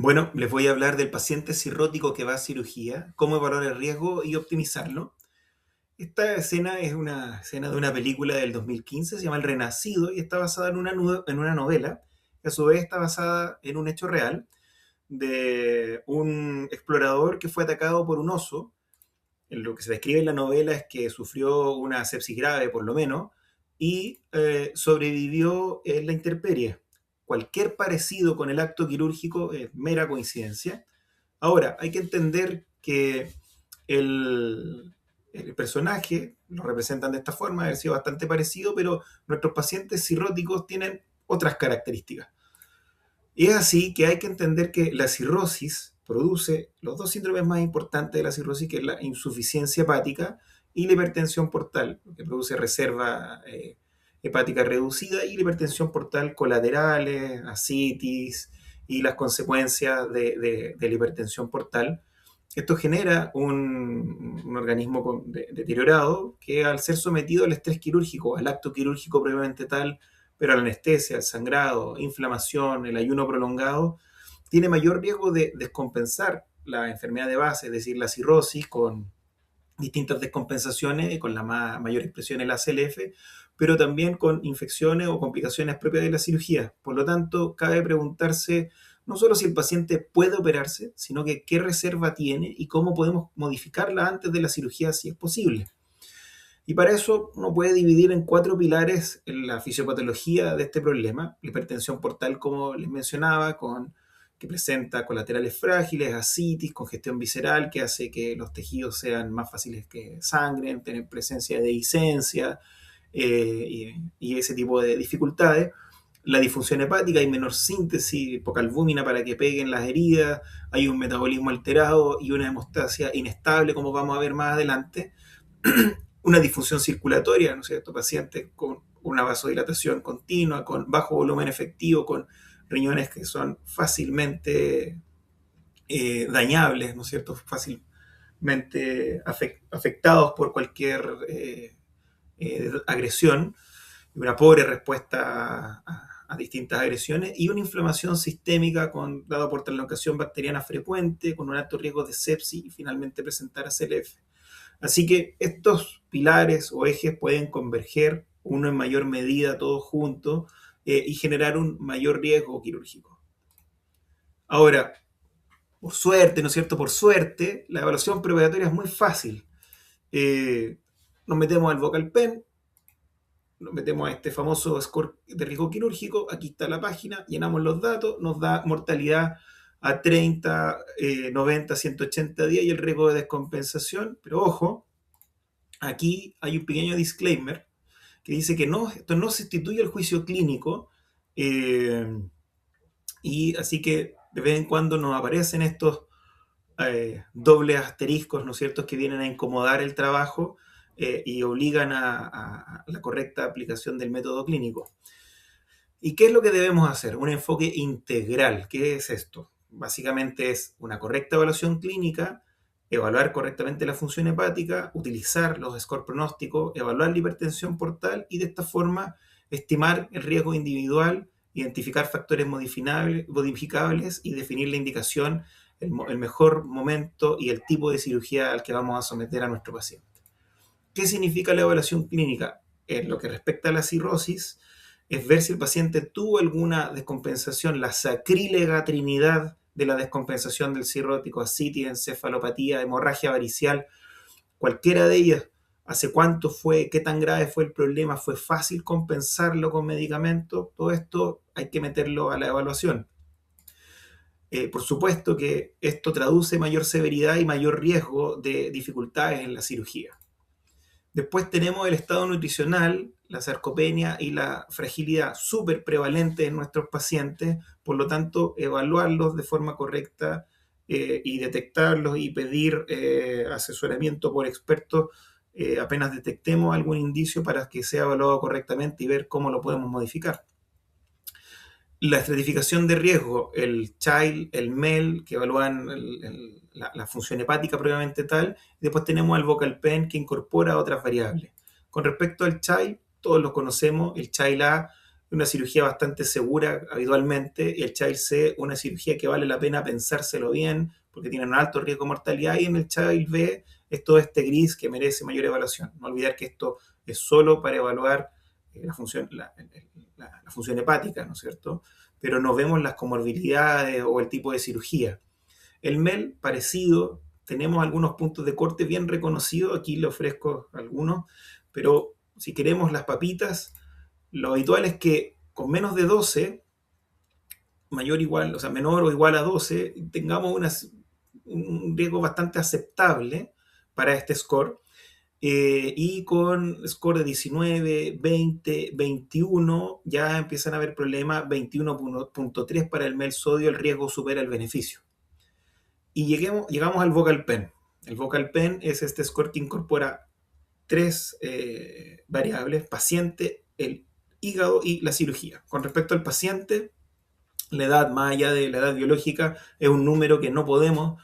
Bueno, les voy a hablar del paciente cirrótico que va a cirugía, cómo evaluar el riesgo y optimizarlo. Esta escena es una escena de una película del 2015, se llama El Renacido y está basada en una novela, que a su vez está basada en un hecho real de un explorador que fue atacado por un oso. Lo que se describe en la novela es que sufrió una sepsis grave, por lo menos, y sobrevivió en la intemperie. Cualquier parecido con el acto quirúrgico es mera coincidencia. Ahora, hay que entender que el personaje lo representan de esta forma, ha sido bastante parecido, pero nuestros pacientes cirróticos tienen otras características. Y es así que hay que entender que la cirrosis produce los dos síndromes más importantes de la cirrosis, que es la insuficiencia hepática y la hipertensión portal, que produce reserva hepática reducida y la hipertensión portal colaterales, ascitis y las consecuencias de la hipertensión portal. Esto genera un organismo deteriorado que al ser sometido al estrés quirúrgico, al acto quirúrgico previamente tal, pero la anestesia, el sangrado, inflamación, el ayuno prolongado, tiene mayor riesgo de descompensar la enfermedad de base, es decir, la cirrosis, con distintas descompensaciones, con la mayor expresión en la CLF, pero también con infecciones o complicaciones propias de la cirugía. Por lo tanto, cabe preguntarse no solo si el paciente puede operarse, sino que qué reserva tiene y cómo podemos modificarla antes de la cirugía si es posible. Y para eso uno puede dividir en cuatro pilares la fisiopatología de este problema. La hipertensión portal, como les mencionaba, que presenta colaterales frágiles, ascitis, congestión visceral, que hace que los tejidos sean más fáciles que sangren, tener presencia de dehiscencia y ese tipo de dificultades. La disfunción hepática, hay menor síntesis, poca albúmina para que peguen las heridas, hay un metabolismo alterado y una hemostasia inestable, como vamos a ver más adelante. Una disfunción circulatoria, ¿no es cierto? Pacientes con una vasodilatación continua, con bajo volumen efectivo, con riñones que son fácilmente dañables, ¿no es cierto? Fácilmente afectados por cualquier agresión, una pobre respuesta a distintas agresiones y una inflamación sistémica dado por translocación bacteriana frecuente, con un alto riesgo de sepsis y finalmente presentar a CLF. Así que estos pilares o ejes pueden converger, uno en mayor medida, todos juntos, y generar un mayor riesgo quirúrgico. Ahora, por suerte, ¿no es cierto? Por suerte, la evaluación preoperatoria es muy fácil. Nos metemos al Vocal Pen, nos metemos a este famoso score de riesgo quirúrgico, aquí está la página, llenamos los datos, nos da mortalidad a 30, 90, 180 días y el riesgo de descompensación, pero ojo, aquí hay un pequeño disclaimer que dice que no, esto no sustituye el juicio clínico, eh, y así que de vez en cuando nos aparecen estos dobles asteriscos, ¿no es cierto?, que vienen a incomodar el trabajo y obligan a la correcta aplicación del método clínico. ¿Y qué es lo que debemos hacer? Un enfoque integral. ¿Qué es esto? Básicamente es una correcta evaluación clínica, evaluar correctamente la función hepática, utilizar los scores pronósticos, evaluar la hipertensión portal y de esta forma estimar el riesgo individual, identificar factores modificables y definir la indicación, el mejor momento y el tipo de cirugía al que vamos a someter a nuestro paciente. ¿Qué significa la evaluación clínica? En lo que respecta a la cirrosis, es ver si el paciente tuvo alguna descompensación, la sacrílega trinidad de la descompensación del cirrótico, ascitis, encefalopatía, hemorragia varicial, cualquiera de ellas. ¿Hace cuánto fue? ¿Qué tan grave fue el problema? ¿Fue fácil compensarlo con medicamentos? Todo esto hay que meterlo a la evaluación. Por supuesto que esto traduce mayor severidad y mayor riesgo de dificultades en la cirugía. Después tenemos el estado nutricional, la sarcopenia y la fragilidad súper prevalentes en nuestros pacientes, por lo tanto, evaluarlos de forma correcta y detectarlos y pedir asesoramiento por expertos apenas detectemos algún indicio para que sea evaluado correctamente y ver cómo lo podemos modificar. La estratificación de riesgo, el Child, el MEL, que evalúan la función hepática previamente tal, y después tenemos el Vocal Pen, que incorpora otras variables. Con respecto al Child, todos lo conocemos, el Child A una cirugía bastante segura habitualmente, y el Child C, una cirugía que vale la pena pensárselo bien, porque tiene un alto riesgo de mortalidad, y en el Child B es todo este gris que merece mayor evaluación. No olvidar que esto es solo para evaluar la función hepática, ¿no es cierto? Pero no vemos las comorbilidades o el tipo de cirugía. El MEL, parecido, tenemos algunos puntos de corte bien reconocidos, aquí le ofrezco algunos, pero si queremos las papitas, lo habitual es que con menos de 12, menor o igual a 12, tengamos un riesgo bastante aceptable para este score. Y con score de 19, 20, 21, ya empiezan a haber problemas. 21.3 para el MEL sodio, el riesgo supera el beneficio. Y llegamos al Vocal Pen. El Vocal Pen es este score que incorpora tres variables: paciente, el hígado y la cirugía. Con respecto al paciente, la edad, más allá de la edad biológica, es un número que no podemos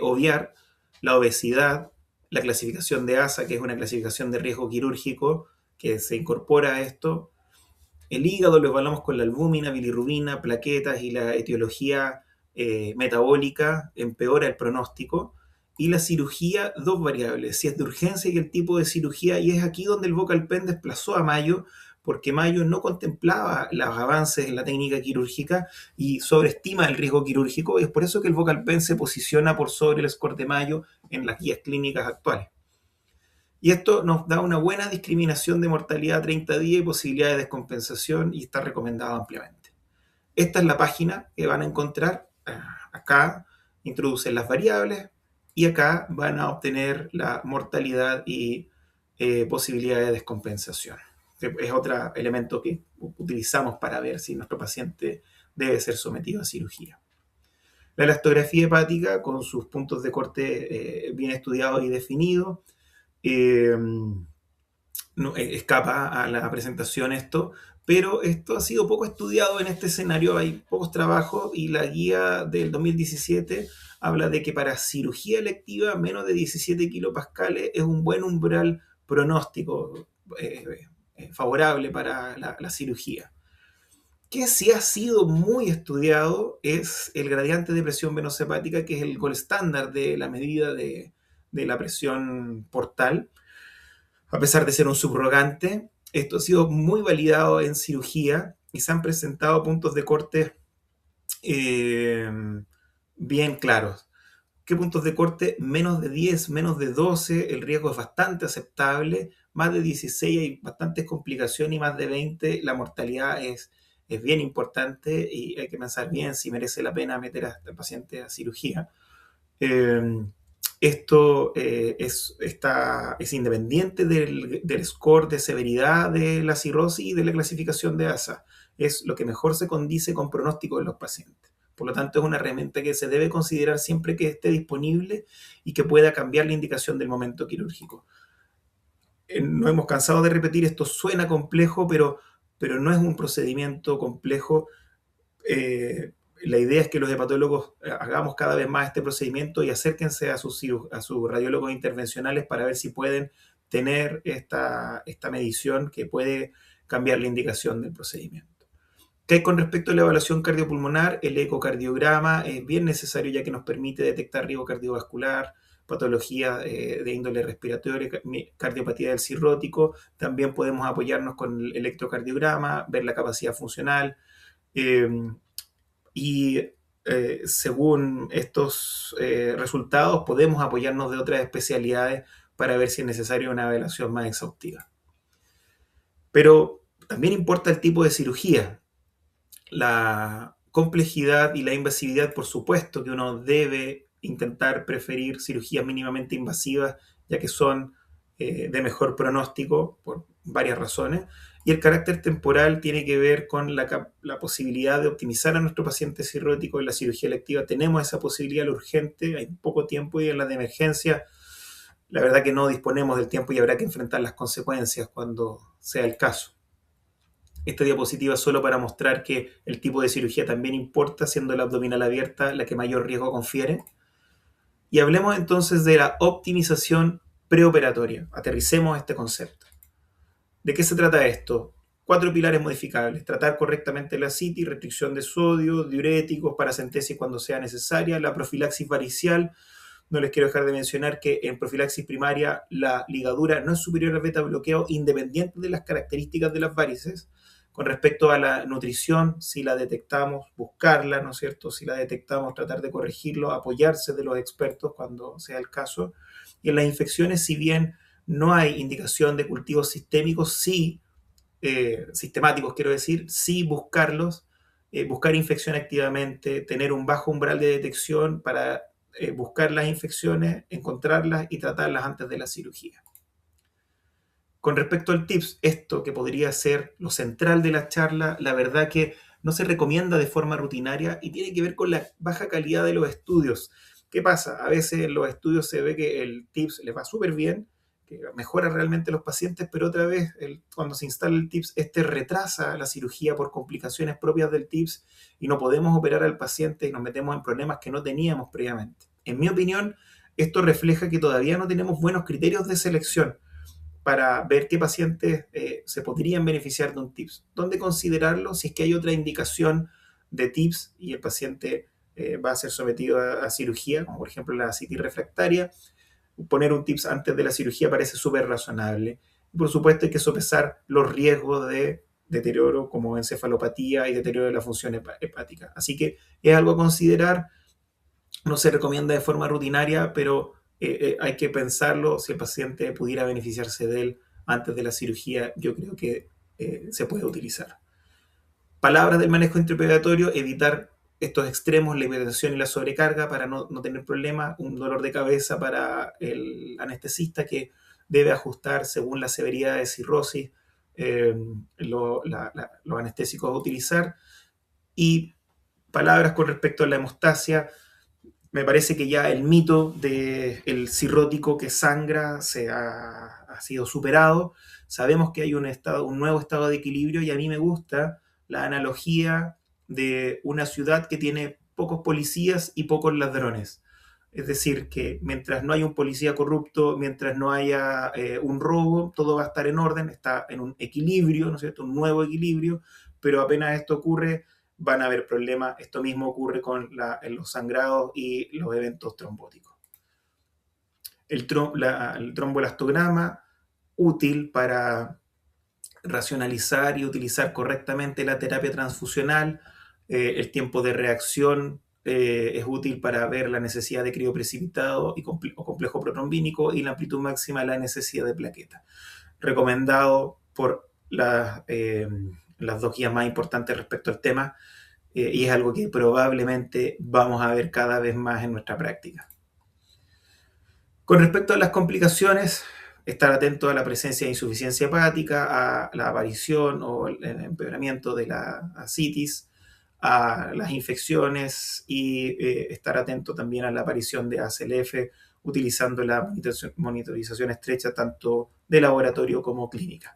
obviar. La obesidad, la clasificación de ASA, que es una clasificación de riesgo quirúrgico que se incorpora a esto. El hígado lo evaluamos con la albúmina, bilirrubina, plaquetas, y la etiología metabólica empeora el pronóstico. Y la cirugía, dos variables: si es de urgencia y el tipo de cirugía. Y es aquí donde el Vocal Pen desplazó a Mayo, porque Mayo no contemplaba los avances en la técnica quirúrgica y sobreestima el riesgo quirúrgico. Es por eso que el Vocal Pen se posiciona por sobre el score de Mayo en las guías clínicas actuales. Y esto nos da una buena discriminación de mortalidad a 30 días y posibilidad de descompensación, y está recomendado ampliamente. Esta es la página que van a encontrar. Acá introducen las variables y acá van a obtener la mortalidad y posibilidad de descompensación. Es otro elemento que utilizamos para ver si nuestro paciente debe ser sometido a cirugía. La elastografía hepática, con sus puntos de corte bien estudiados y definidos, no, escapa a la presentación esto, pero esto ha sido poco estudiado en este escenario. Hay pocos trabajos, y la guía del 2017 habla de que para cirugía electiva menos de 17 kilopascales es un buen umbral pronóstico favorable para la cirugía. Que sí ha sido muy estudiado es el gradiente de presión venosa hepática, que es el gold estándar de la medida de la presión portal. A pesar de ser un subrogante, esto ha sido muy validado en cirugía y se han presentado puntos de corte bien claros. ¿Qué puntos de corte? Menos de 10, menos de 12, el riesgo es bastante aceptable. Más de 16 hay bastantes complicaciones, y más de 20 la mortalidad es bien importante, y hay que pensar bien si merece la pena meter a este paciente a cirugía. Esto es independiente del score de severidad de la cirrosis y de la clasificación de ASA. Es lo que mejor se condice con pronóstico de los pacientes. Por lo tanto, es una herramienta que se debe considerar siempre que esté disponible y que pueda cambiar la indicación del momento quirúrgico. No hemos cansado de repetir, esto suena complejo, pero no es un procedimiento complejo. La idea es que los hepatólogos hagamos cada vez más este procedimiento y acérquense a sus radiólogos intervencionales para ver si pueden tener esta medición que puede cambiar la indicación del procedimiento. ¿Qué hay con respecto a la evaluación cardiopulmonar? El ecocardiograma es bien necesario, ya que nos permite detectar riesgo cardiovascular, patología de índole respiratoria, cardiopatía del cirrótico. También podemos apoyarnos con el electrocardiograma, ver la capacidad funcional. Según estos resultados, podemos apoyarnos de otras especialidades para ver si es necesaria una evaluación más exhaustiva. Pero también importa el tipo de cirugía. La complejidad y la invasividad, por supuesto que uno debe intentar preferir cirugías mínimamente invasivas, ya que son de mejor pronóstico por varias razones. Y el carácter temporal tiene que ver con la posibilidad de optimizar a nuestro paciente cirrótico. En la cirugía electiva tenemos esa posibilidad, lo urgente, hay poco tiempo, y en la de emergencia la verdad que no disponemos del tiempo y habrá que enfrentar las consecuencias cuando sea el caso. Esta diapositiva es solo para mostrar que el tipo de cirugía también importa, siendo la abdominal abierta la que mayor riesgo confiere. Y hablemos entonces de la optimización preoperatoria. Aterricemos este concepto. ¿De qué se trata esto? 4 pilares modificables: tratar correctamente la citis, restricción de sodio, diuréticos, paracentesis cuando sea necesaria, la profilaxis varicial. No les quiero dejar de mencionar que en profilaxis primaria la ligadura no es superior al beta bloqueo independiente de las características de las varices. Con respecto a la nutrición, si la detectamos, buscarla, ¿no es cierto? Si la detectamos, tratar de corregirlo, apoyarse de los expertos cuando sea el caso. Y en las infecciones, si bien no hay indicación de cultivos sistémicos, sí, sistemáticos quiero decir, sí buscarlos, buscar infección activamente, tener un bajo umbral de detección para buscar las infecciones, encontrarlas y tratarlas antes de la cirugía. Con respecto al TIPS, esto que podría ser lo central de la charla, la verdad que no se recomienda de forma rutinaria y tiene que ver con la baja calidad de los estudios. ¿Qué pasa? A veces en los estudios se ve que el TIPS les va súper bien, que mejora realmente a los pacientes, pero otra vez cuando se instala el TIPS, este retrasa la cirugía por complicaciones propias del TIPS y no podemos operar al paciente y nos metemos en problemas que no teníamos previamente. En mi opinión, esto refleja que todavía no tenemos buenos criterios de selección para ver qué pacientes se podrían beneficiar de un TIPS. ¿Dónde considerarlo? Si es que hay otra indicación de TIPS y el paciente va a ser sometido a cirugía, como por ejemplo la citis refractaria, poner un TIPS antes de la cirugía parece súper razonable. Y por supuesto hay que sopesar los riesgos de deterioro como encefalopatía y deterioro de la función hepática. Así que es algo a considerar, no se recomienda de forma rutinaria, pero hay que pensarlo. Si el paciente pudiera beneficiarse de él antes de la cirugía, yo creo que se puede utilizar. Palabras del manejo intraoperatorio: evitar estos extremos, la hipertensión y la sobrecarga para no tener problemas, un dolor de cabeza para el anestesista que debe ajustar según la severidad de cirrosis los anestésicos a utilizar. Y palabras con respecto a la hemostasia: me parece que ya el mito del cirrótico que sangra ha sido superado. Sabemos que hay un nuevo estado de equilibrio y a mí me gusta la analogía de una ciudad que tiene pocos policías y pocos ladrones. Es decir, que mientras no haya un policía corrupto, mientras no haya un robo, todo va a estar en orden, está en un equilibrio, ¿no es cierto? Un nuevo equilibrio, pero apenas esto ocurre, van a haber problemas. Esto mismo ocurre con los sangrados y los eventos trombóticos. El tromboelastograma, útil para racionalizar y utilizar correctamente la terapia transfusional. El tiempo de reacción es útil para ver la necesidad de crioprecipitado o complejo protrombínico y la amplitud máxima de la necesidad de plaqueta. Recomendado por las dos guías más importantes respecto al tema, y es algo que probablemente vamos a ver cada vez más en nuestra práctica. Con respecto a las complicaciones, estar atento a la presencia de insuficiencia hepática, a la aparición o el empeoramiento de la citis, a las infecciones y estar atento también a la aparición de ACLF utilizando la monitorización estrecha tanto de laboratorio como clínica.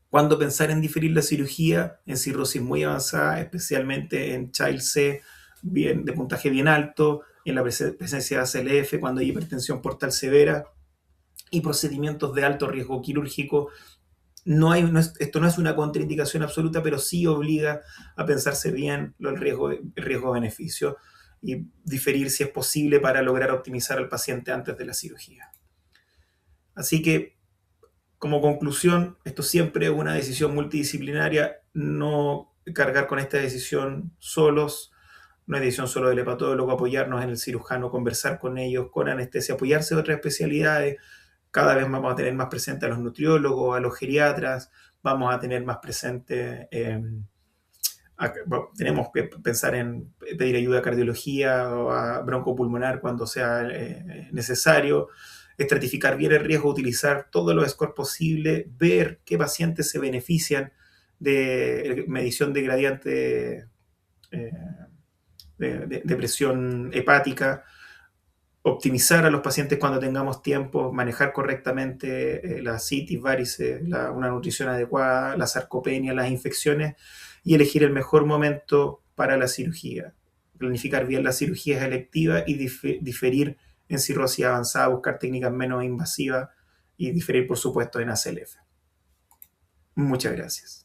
¿Cuándo pensar en diferir la cirugía? En cirrosis muy avanzada, especialmente en Child C de puntaje bien alto, en la presencia de ACLF, cuando hay hipertensión portal severa y procedimientos de alto riesgo quirúrgico. Esto no es una contraindicación absoluta, pero sí obliga a pensarse bien el riesgo-beneficio y diferir si es posible para lograr optimizar al paciente antes de la cirugía. Así que, como conclusión, esto siempre es una decisión multidisciplinaria. No cargar con esta decisión solos, no es decisión solo del hepatólogo, apoyarnos en el cirujano, conversar con ellos, con anestesia, apoyarse de otras especialidades. Cada vez vamos a tener más presente a los nutriólogos, a los geriatras, vamos a tener más presente, tenemos que pensar en pedir ayuda a cardiología o a broncopulmonar cuando sea necesario, estratificar bien el riesgo, utilizar todos los scores posibles, ver qué pacientes se benefician de medición de gradiente de presión hepática, optimizar a los pacientes cuando tengamos tiempo, manejar correctamente la citis, varices, una nutrición adecuada, la sarcopenia, las infecciones y elegir el mejor momento para la cirugía. Planificar bien las cirugías electivas y diferir en cirrosis avanzada, buscar técnicas menos invasivas y diferir, por supuesto, en ACLF. Muchas gracias.